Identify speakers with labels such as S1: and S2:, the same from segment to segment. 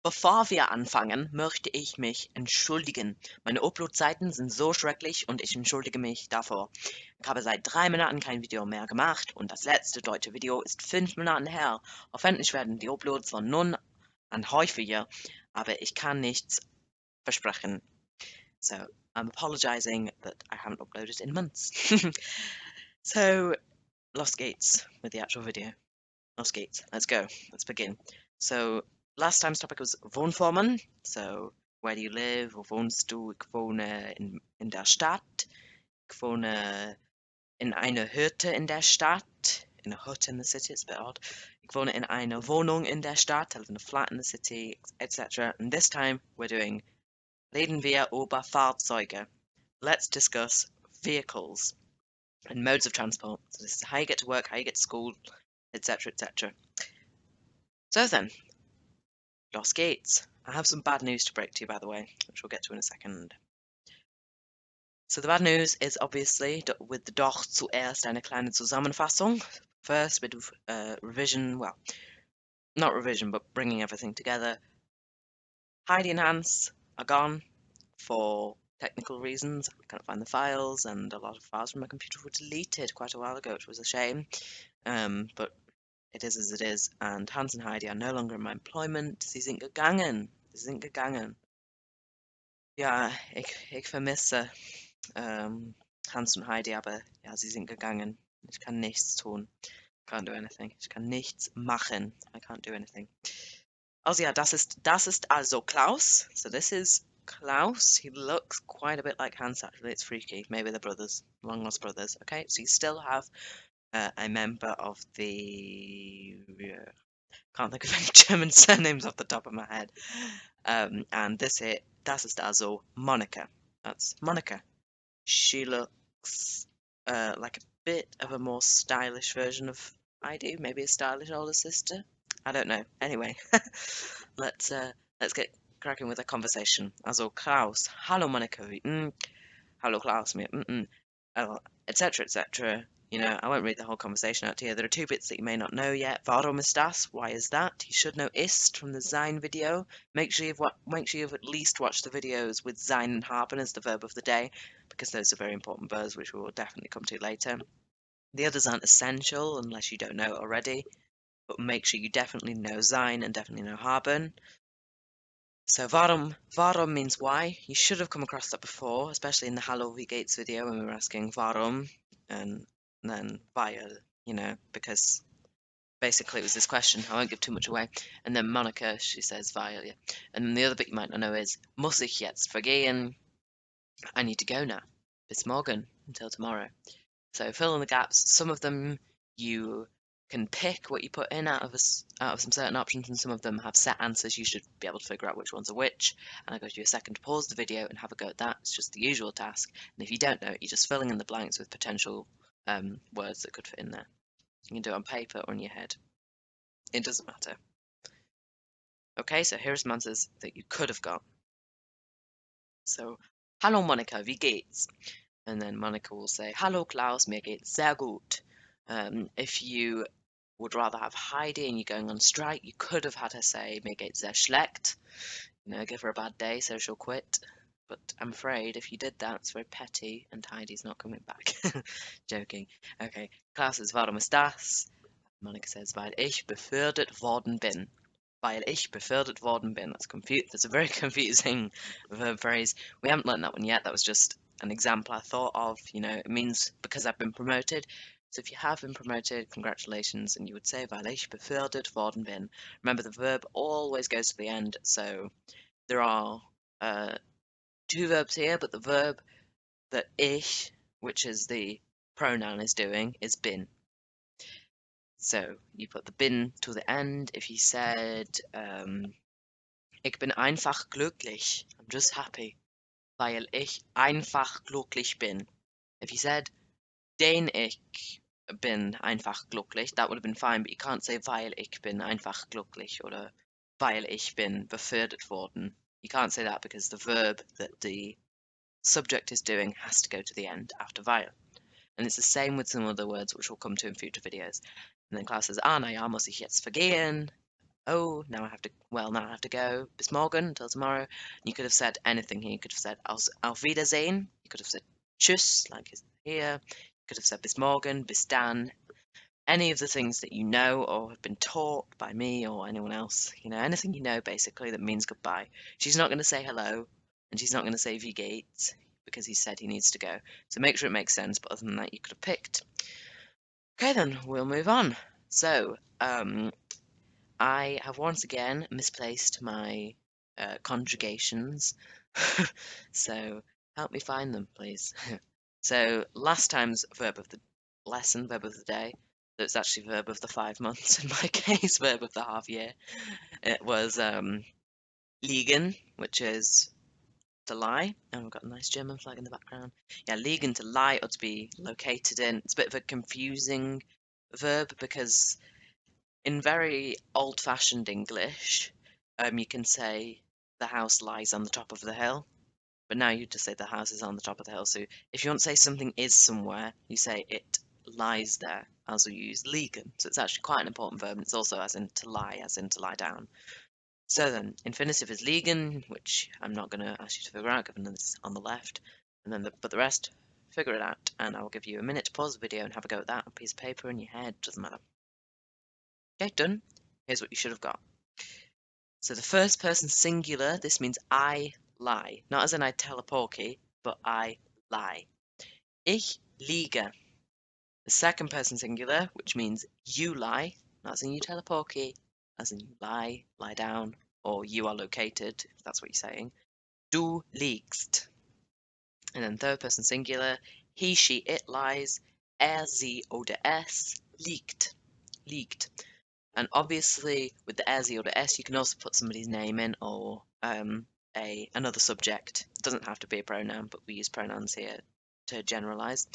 S1: Bevor wir anfangen, möchte ich mich entschuldigen. Meine Upload-Zeiten sind so schrecklich und ich entschuldige mich davor. Ich habe seit 3 Monaten kein Video mehr gemacht und das letzte deutsche Video ist 5 Monaten her. Hoffentlich werden die Uploads von nun an häufiger, aber ich kann nichts versprechen. So, I'm apologizing that I haven't uploaded in months. So, los geht's with the actual video. Los geht's. Let's go. Let's begin. So, last time's topic was Wohnformen. So, where do you live? Wo wohnst du? Ich wohne in der Stadt. Ich wohne in einer Hütte in der Stadt. In a hut in the city, it's a bit odd. Ich wohne in einer Wohnung in der Stadt. I live in a flat in the city, etc. And this time we're doing Reden wir über Fahrzeuge. Let's discuss vehicles and modes of transport. So this is how you get to work, how you get to school, etc., etc. So then, los geht's. I have some bad news to break to you, by the way, which we'll get to in a second. So the bad news is obviously with the doch zuerst eine kleine Zusammenfassung. First, bit of revision, well, not revision, but bringing everything together. Heidi and Hans are gone for technical reasons. I can't find the files, and a lot of files from my computer were deleted quite a while ago, which was a shame. But it is as it is, and Hans and Heidi are no longer in my employment. Sie sind gegangen. Sie sind gegangen. Ja, ich vermisse Hans und Heidi, aber ja, sie sind gegangen. Ich kann nichts tun. Can't do anything. Ich kann nichts machen. I can't do anything. Also ja, das ist also Klaus. So this is Klaus. He looks quite a bit like Hans, actually. It's freaky. Maybe they're brothers. Long lost brothers. Okay, so you still have a member of the... can't think of any German surnames off the top of my head. And das ist also Monica. That's Monica. She looks like a bit of a more stylish version of I do. Maybe a stylish older sister. I don't know. Anyway, let's get cracking with the conversation. Also Klaus, hallo Monica, hallo Klaus, mir, etc., etc. You know, I won't read the whole conversation out here. There are two bits that you may not know yet. Warum ist das? Why is that? You should know ist from the sein video. Make sure you've at least watched the videos with sein and haben as the verb of the day, because those are very important verbs which we will definitely come to later. The others aren't essential unless you don't know it already, but make sure you definitely know sein and definitely know haben. So warum means why. You should have come across that before, especially in the Hallo, wie geht's video when we were asking warum, and then weil, you know, because basically it was this question. I won't give too much away. And then Monica, she says weil, yeah. And then the other bit you might not know is muss ich jetzt vergehen? I need to go now. Bis morgen, until tomorrow. So fill in the gaps. Some of them you can pick what you put in out of some certain options, and some of them have set answers. You should be able to figure out which ones are which. And I'll give you a second to pause the video and have a go at that. It's just the usual task. And if you don't know, you're just filling in the blanks with potential words that could fit in there. You can do it on paper or in your head. It doesn't matter. Okay, so here are some answers that you could have got. So, hallo Monika, wie geht's? And then Monica will say, hallo Klaus, mir geht's sehr gut. If you would rather have Heidi and you're going on strike, you could have had her say, mir geht's sehr schlecht. You know, give her a bad day so she'll quit. But I'm afraid if you did that, it's very petty and Heidi's not coming back. Joking. Okay, Klaus says, warum ist das? Monica says, weil ich befördert worden bin. Weil ich befördert worden bin. That's a very confusing verb phrase. We haven't learned that one yet. That was just an example I thought of. You know, it means because I've been promoted. So if you have been promoted, congratulations, and you would say, weil ich befördert worden bin. Remember, the verb always goes to the end, so there are two verbs here, but the verb that ich, which is the pronoun, is doing is bin. So you put the bin to the end. If you said, ich bin einfach glücklich, I'm just happy, weil ich einfach glücklich bin. If you said, den ich bin einfach glücklich, that would have been fine, but you can't say, weil ich bin einfach glücklich, oder weil ich bin befördert worden. You can't say that because the verb that the subject is doing has to go to the end after weil. And it's the same with some other words which we'll come to in future videos. And then Klaus says, na ja, muss ich jetzt vergehen? oh, now I have to go. Bis morgen, until tomorrow. You could have said anything here. You could have said auf Wiedersehen. You could have said tschüss, like it's here. You could have said bis morgen, bis dann. Any of the things that you know or have been taught by me or anyone else. Anything you know basically that means goodbye. She's not going to say hello, and she's not going to say wie geht's because he said he needs to go. So make sure it makes sense. But other than that, you could have picked. Okay, then we'll move on. So, I have once again misplaced my conjugations, so help me find them, please. So last time's verb of the lesson, verb of the day, so it's actually verb of the 5 months in my case, verb of the half year. It was liegen, which is to lie. Oh, we've got a nice German flag in the background. Yeah, liegen, to lie or to be located in. It's a bit of a confusing verb because in very old-fashioned English, you can say the house lies on the top of the hill, but now you just say the house is on the top of the hill. So if you want to say something is somewhere, you say it lies there, as we use liegen. So it's actually quite an important verb, and it's also as in to lie down. So then, infinitive is liegen, which I'm not going to ask you to figure out, given that it's on the left, and then but the rest, figure it out, and I will give you a minute to pause the video and have a go at that on a piece of paper in your head, doesn't matter. Okay, done. Here's what you should have got. So the first person singular, this means I lie. Not as in I tell a porky, but I lie. Ich liege. The second person singular, which means you lie. Not as in you tell a porky, as in you lie down, or you are located, if that's what you're saying. Du liegst. And then third person singular, he, she, it lies. Er, sie oder es liegt. Liegt. And obviously, with the er, sie, or the s, you can also put somebody's name in or another subject. It doesn't have to be a pronoun, but we use pronouns here to generalize.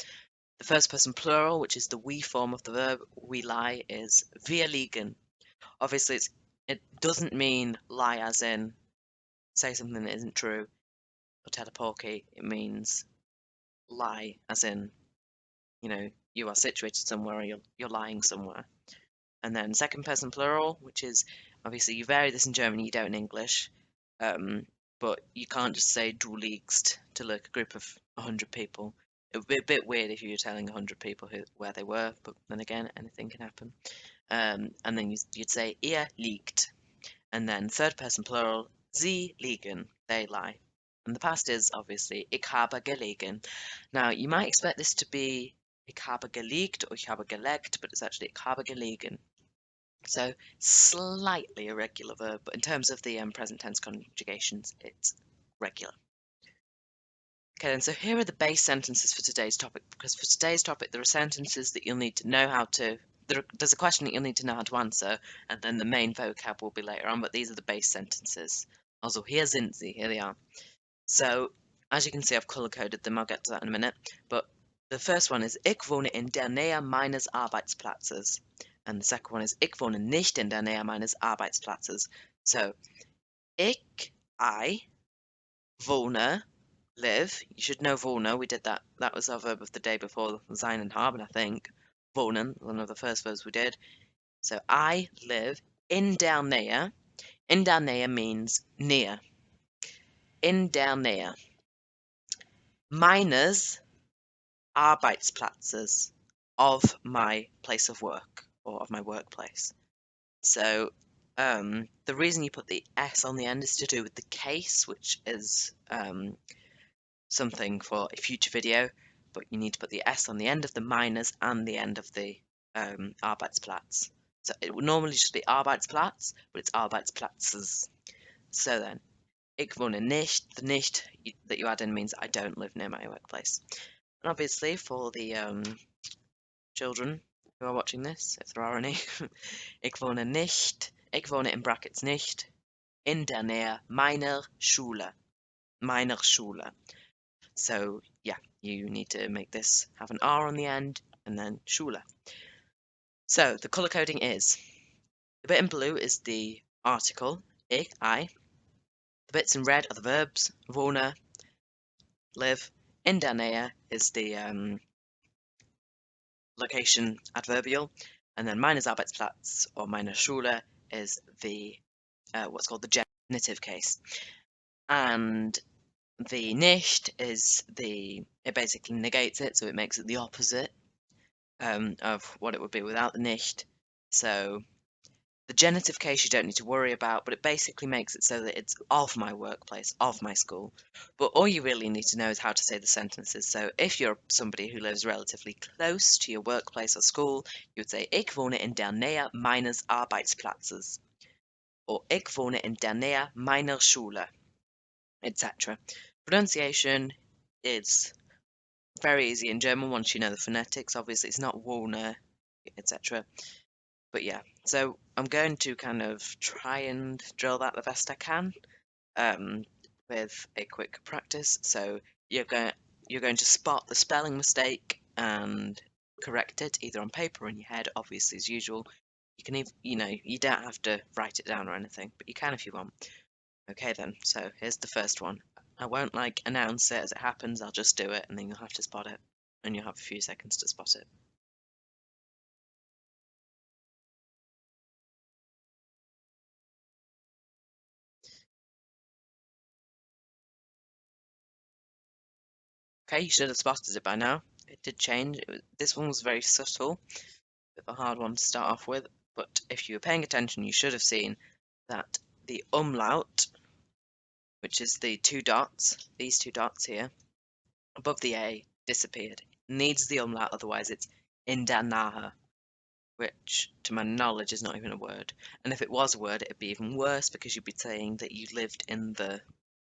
S1: The first person plural, which is the we form of the verb, we lie, is wir liegen. Obviously, it doesn't mean lie as in say something that isn't true or tell a porky. It means lie as in, you are situated somewhere or you're lying somewhere. And then second person plural, which is obviously you vary this in German, you don't in English, but you can't just say du liegst to like a group of 100 people. It would be a bit weird if you were telling 100 people where they were, but then again, anything can happen. And then you'd say ihr liegt, and then third person plural, sie liegen, they lie. And the past is obviously ich habe gelegen. Now you might expect this to be ich habe gelegt or ich habe gelegt, but it's actually ich habe gelegen. So slightly irregular verb, but in terms of the present tense conjugations, it's regular. Okay, then so here are the base sentences for today's topic, because for today's topic there are sentences that you'll need to know how to, there's a question that you'll need to know how to answer, and then the main vocab will be later on, but these are the base sentences. Also, hier sind sie, here they are. So, as you can see, I've color-coded them, I'll get to that in a minute, but the first one is Ich wohne in der Nähe meines Arbeitsplatzes. And the second one is Ich wohne nicht in der Nähe meines Arbeitsplatzes. So, I, wohne, live. You should know wohne. We did that. That was our verb of the day before sein and haben, I think. Wohnen, one of the first verbs we did. So, I live in der Nähe. In der Nähe means near. In der Nähe. Meines Arbeitsplatzes, of my place of work or of my workplace. So the reason you put the S on the end is to do with the case, which is something for a future video, but you need to put the S on the end of the minus and the end of the Arbeitsplatz. So it would normally just be Arbeitsplatz, but it's Arbeitsplatzes. So then, ich wohne nicht, the nicht that you add in means I don't live near my workplace. And obviously for the children who are watching this, if there are any, ich wohne nicht, ich wohne in brackets nicht, in der Nähe meiner Schule. Meiner Schule. So, yeah, you need to make this have an R on the end, and then Schule. So, the colour coding is, the bit in blue is the article, ich, I. The bits in red are the verbs, wohne, live. In der Nähe is the location adverbial, and then meines Arbeitsplatz or meine Schule is the what's called the genitive case, and the nicht is it basically negates it, so it makes it the opposite of what it would be without the nicht. So the genitive case you don't need to worry about, but it basically makes it so that it's of my workplace, of my school. But all you really need to know is how to say the sentences. So if you're somebody who lives relatively close to your workplace or school, you would say Ich wohne in der Nähe meines Arbeitsplatzes, or Ich wohne in der Nähe meiner Schule, etc. Pronunciation is very easy in German once you know the phonetics. Obviously, it's not wohne, etc. But yeah, so I'm going to kind of try and drill that the best I can with a quick practice. So you're going to spot the spelling mistake and correct it either on paper or in your head, obviously as usual. You can even, you don't have to write it down or anything, but you can if you want. Okay then, so here's the first one. I won't announce it as it happens, I'll just do it and then you'll have to spot it. And you'll have a few seconds to spot it. Okay, you should have spotted it by now. It did change. This one was very subtle, bit of a hard one to start off with, but if you were paying attention, you should have seen that the umlaut, which is the two dots, these two dots here, above the A, disappeared. Needs the umlaut, otherwise it's in der Nähe, which, to my knowledge, is not even a word. And if it was a word, it'd be even worse because you'd be saying that you lived in the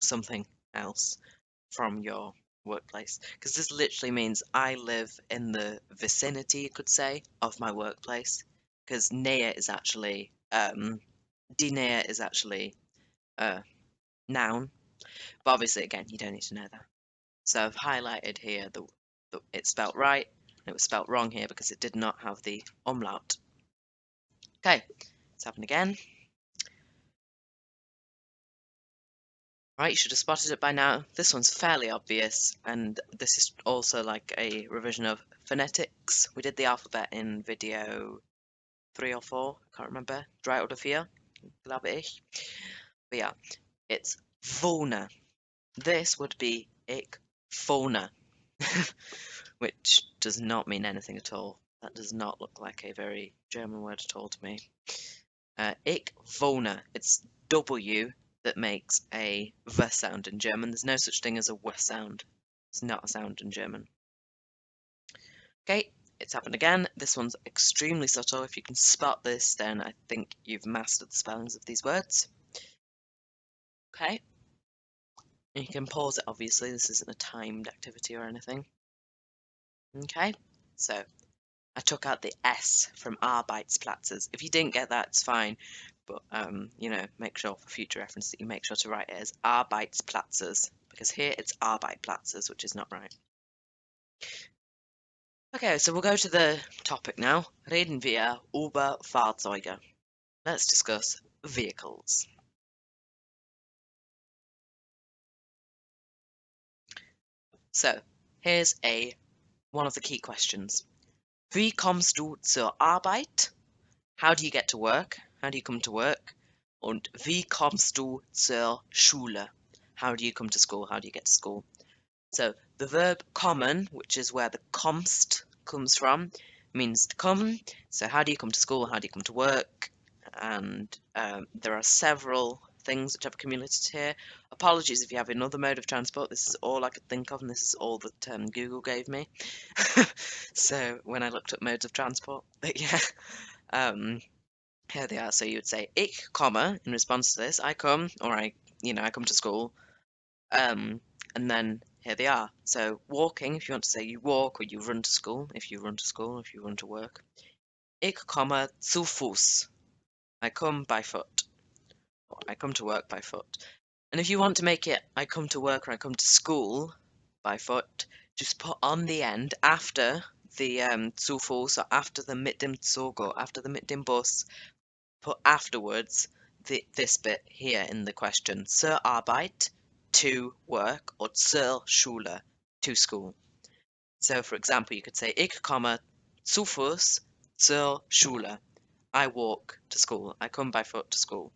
S1: something else from your workplace. Because this literally means I live in the vicinity, you could say, of my workplace. Because Nähe is actually, die Nähe is actually a noun. But obviously, again, you don't need to know that. So I've highlighted here the it's spelt right, and it was spelt wrong here because it did not have the umlaut. Okay, it's happened again. Right, you should have spotted it by now. This one's fairly obvious, and this is also like a revision of phonetics. We did the alphabet in video 3 or 4, can't remember. 3 oder 4, glaube ich. But yeah, it's wohne. This would be ich wohne, which does not mean anything at all. That does not look like a very German word at all to me. Ich wohne, it's W that makes a V sound in German. There's no such thing as a W sound. It's not a sound in German. Okay, it's happened again. This one's extremely subtle. If you can spot this, then I think you've mastered the spellings of these words. Okay. And you can pause it, obviously. This isn't a timed activity or anything. Okay, so I took out the S from Arbeitsplatzes. If you didn't get that, it's fine. But, make sure for future reference that you make sure to write it as Arbeitsplatzes, because here it's Arbeitplatzes, which is not right. Okay, so we'll go to the topic now. Reden wir über Fahrzeuge. Let's discuss vehicles. So, here's one of the key questions. Wie kommst du zur Arbeit? How do you get to work? How do you come to work? Und wie kommst du zur Schule? How do you come to school? How do you get to school? So the verb kommen, which is where the kommst comes from, means to come. So how do you come to school? How do you come to work? And there are several things which I've accumulated here. Apologies if you have another mode of transport. This is all I could think of, and this is all that Google gave me. So when I looked up modes of transport, but yeah. Here they are. So you would say ich komme in response to this. I come, or I come to school. And then here they are. So walking, if you want to say you walk or you run to school, if you run to school, if you run to work. Ich komme zu Fuß. I come by foot. Or I come to work by foot. And if you want to make it I come to work or I come to school by foot, just put on the end after the zu Fuß, or after the mit dem Zug, or after the mit dem Bus, put afterwards this bit here in the question, zur Arbeit, to work, or zur Schule, to school. So for example, you could say, ich komme zu Fuß zur Schule. I walk to school. I come by foot to school.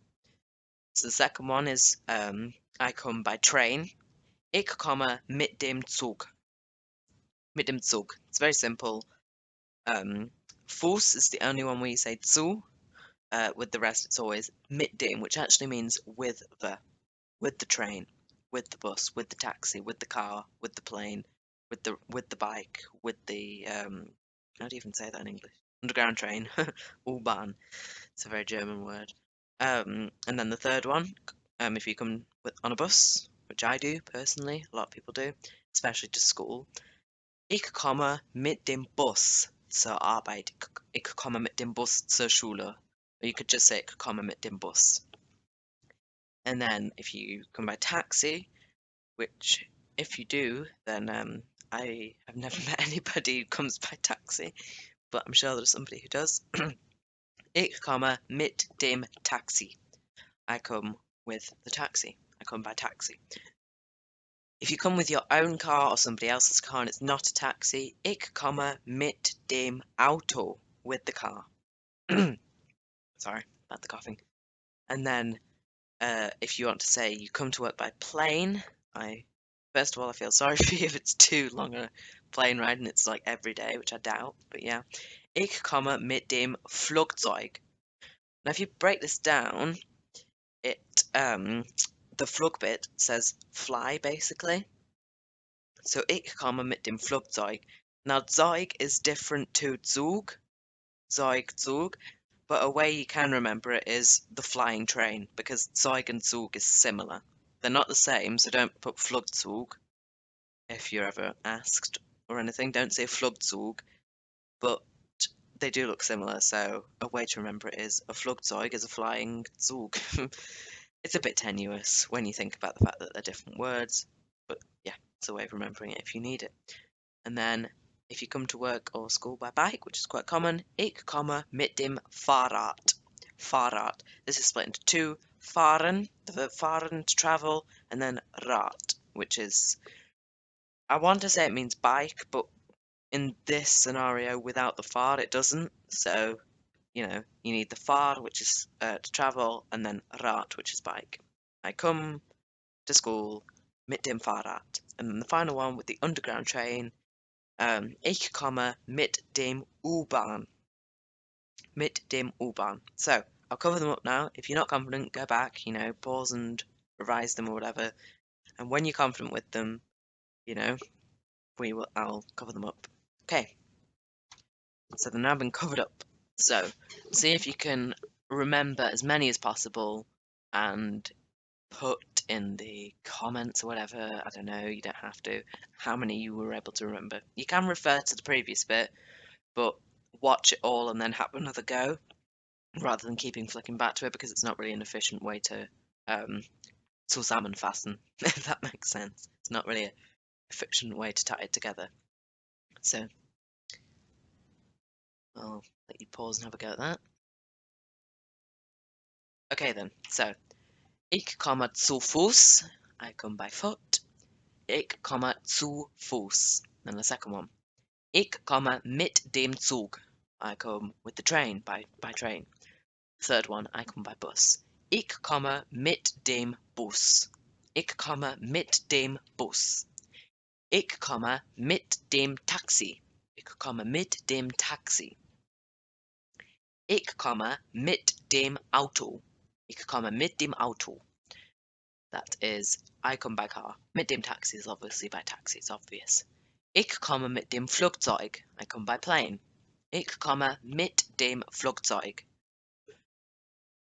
S1: So the second one is I come by train. Ich komme mit dem Zug. Mit dem Zug. It's very simple. Fuß is the only one where you say zu. With the rest, it's always mit dem, which actually means with the train, with the bus, with the taxi, with the car, with the plane, with the bike, with the how do you even say that in English? Underground train, U-Bahn. It's a very German word. And then the third one, if you come on a bus, which I do personally, a lot of people do, especially to school. Ich komme mit dem Bus zur Arbeit. Ich komme mit dem Bus zur Schule. Or you could just say ich komme mit dem Bus. And then if you come by taxi, which if you do, then I have never met anybody who comes by taxi, but I'm sure there's somebody who does. Ich komme mit dem Taxi. I come with the taxi. I come by taxi. If you come with your own car or somebody else's car and it's not a taxi, ich komme mit dem Auto, with the car. Sorry about the coughing. And then if you want to say you come to work by plane, first of all, I feel sorry for you if it's too long a plane ride and it's like every day, which I doubt, but yeah. Ich komme mit dem Flugzeug. Now, if you break this down, the Flug bit says fly, basically. So ich komme mit dem Flugzeug. Now, Zeug is different to Zug, Zug, but a way you can remember it is the flying train, because Zeug and Zug is similar. They're not the same, so don't put Flugzeug if you're ever asked or anything. Don't say Flugzeug, but they do look similar, so a way to remember it is a Flugzeug is a flying Zug. It's a bit tenuous when you think about the fact that they're different words, but yeah, it's a way of remembering it if you need it. And then if you come to work or school by bike, which is quite common, ich komme mit dem Fahrrad. Fahrrad. This is split into two. Fahren, the verb fahren, to travel, and then Rad, which is, I want to say it means bike, but in this scenario, without the Fahr, it doesn't. So, you need the Fahr, which is to travel, and then Rad, which is bike. I come to school mit dem Fahrrad. And then the final one with the underground train, ich komme mit dem U-Bahn. Mit dem U-Bahn. So, I'll cover them up now. If you're not confident, go back, pause and revise them or whatever. And when you're confident with them, I'll cover them up. Okay. So they've now been covered up. So, see if you can remember as many as possible and put in the comments or whatever, I don't know, you don't have to, how many you were able to remember. You can refer to the previous bit, but watch it all and then have another go, rather than keeping flicking back to it, because it's not really an efficient way to zusammenfassen, if that makes sense. It's not really an efficient way to tie it together. So, I'll let you pause and have a go at that. Okay then, so, ich komme zu Fuß, I come by foot. Ich komme zu Fuß. Then the second one. Ich komme mit dem Zug. I come with the train, by train. Third one, I come by bus. Ich komme mit dem Bus. Ich komme mit dem Bus. Ich komme mit dem Taxi. Ich komme mit dem Taxi. Ich komme mit dem Auto. Ich komme mit dem Auto. That is, I come by car. Mit dem Taxi is obviously by taxi, it's obvious. Ich komme mit dem Flugzeug. I come by plane. Ich komme mit dem Flugzeug.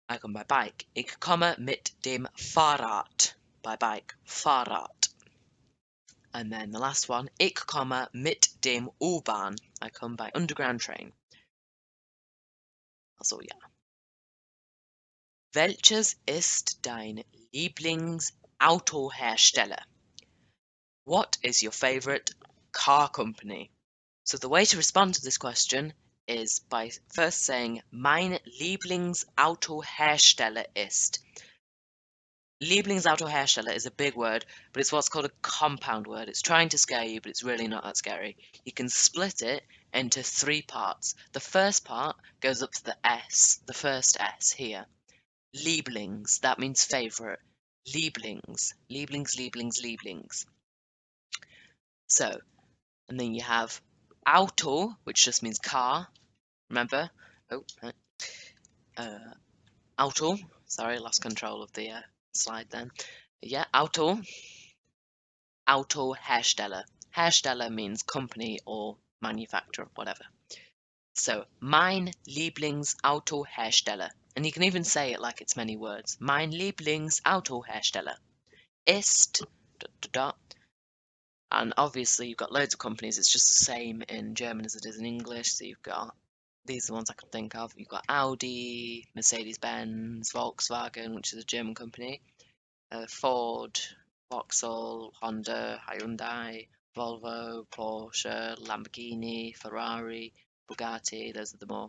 S1: I come by bike. Ich komme mit dem Fahrrad. By bike. Fahrrad. And then the last one. Ich komme mit dem U-Bahn. I come by underground train. Also, ja. Welches ist dein Lieblingsautohersteller? What is your favorite car company? So the way to respond to this question is by first saying, mein Lieblingsautohersteller ist. Lieblingsautohersteller is a big word, but it's what's called a compound word. It's trying to scare you, but it's really not that scary. You can split it into 3 parts. The first part goes up to the S, the first S here. Lieblings, that means favorite. Lieblings, Lieblings, Lieblings, Lieblings. So, and then you have Auto, which just means car. Remember? Oh, Auto. Sorry, lost control of the slide then. Yeah, Auto. Autohersteller. Hersteller means company or manufacturer, whatever. So, mein Lieblingsautohersteller. And you can even say it like it's many words. Mein Lieblingsautohersteller ist... Dot, dot, dot. And obviously you've got loads of companies. It's just the same in German as it is in English. So you've got... These are the ones I can think of. You've got Audi, Mercedes-Benz, Volkswagen, which is a German company. Ford, Vauxhall, Honda, Hyundai, Volvo, Porsche, Lamborghini, Ferrari, Bugatti. Those are the more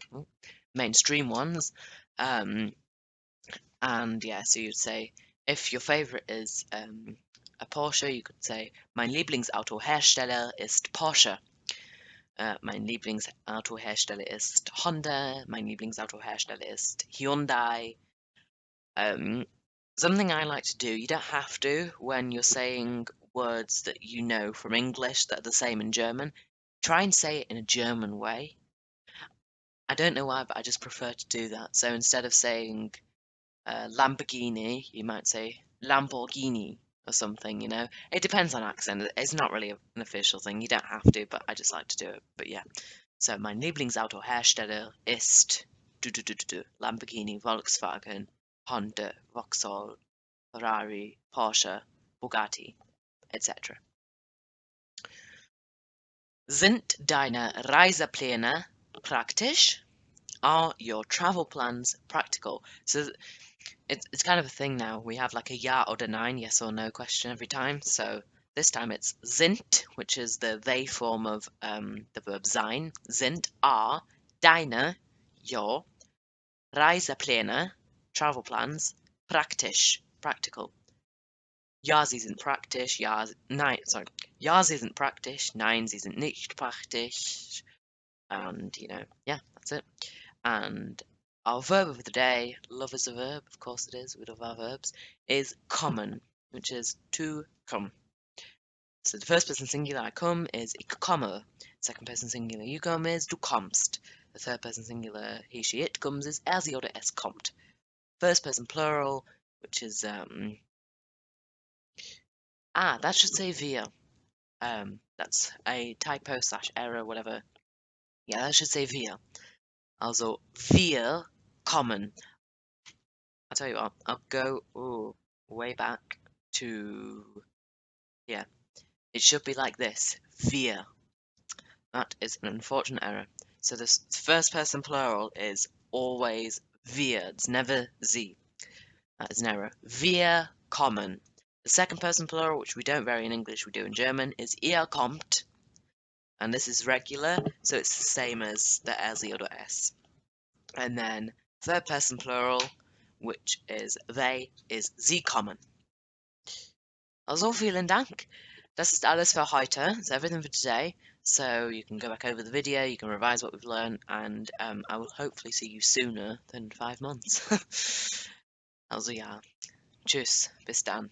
S1: mainstream ones. And yeah, so you'd say if your favorite is a Porsche, you could say mein Lieblingsautohersteller ist Porsche. Mein Lieblingsautohersteller ist Honda. Mein Lieblingsautohersteller ist Hyundai. Something I like to do, you don't have to when you're saying words that you know from English that are the same in German. Try and say it in a German way. I don't know why, but I just prefer to do that. So instead of saying Lamborghini, you might say Lamborghini or something, you know. It depends on accent. It's not really an official thing. You don't have to, but I just like to do it. But yeah. So mein Lieblingsautohersteller ist Lamborghini, Volkswagen, Honda, Vauxhall, Ferrari, Porsche, Bugatti, etc. Sind deine Reisepläne praktisch? Are your travel plans practical? So it's kind of a thing now. We have like a ja oder nein, yes or no question every time. So this time it's sind, which is the they form of the verb sein. Sind are deine, your, Reisepläne, travel plans, praktisch, practical. Ja, sie sind praktisch, ja, nein, sorry. Ja, sie sind praktisch, nein, sie sind nicht praktisch. And, you know, yeah, that's it. And our verb of the day, love is a verb, of course it is, we love our verbs, is kommen, which is to come. So the first person singular I come is ich komme. Second person singular you come is du kommst. The third person singular he, she, it comes is er, sie oder es kommt. First person plural, which is that should say wir. That's a typo / error, whatever. Yeah, that should say wir. Also, wir kommen. I'll tell you what, I'll go way back to, yeah, it should be like this, wir. That is an unfortunate error. So this first person plural is always wir, it's never sie. That is an error. Wir kommen. The second person plural, which we don't vary in English, we do in German, is ihr kommt. And this is regular, so it's the same as the er, sie oder es. And then third person plural, which is they, is sie kommen. Also, vielen Dank. Das ist alles für heute. That's everything for today. So you can go back over the video, you can revise what we've learned, and I will hopefully see you sooner than 5 months. Also ja, tschüss, bis dann.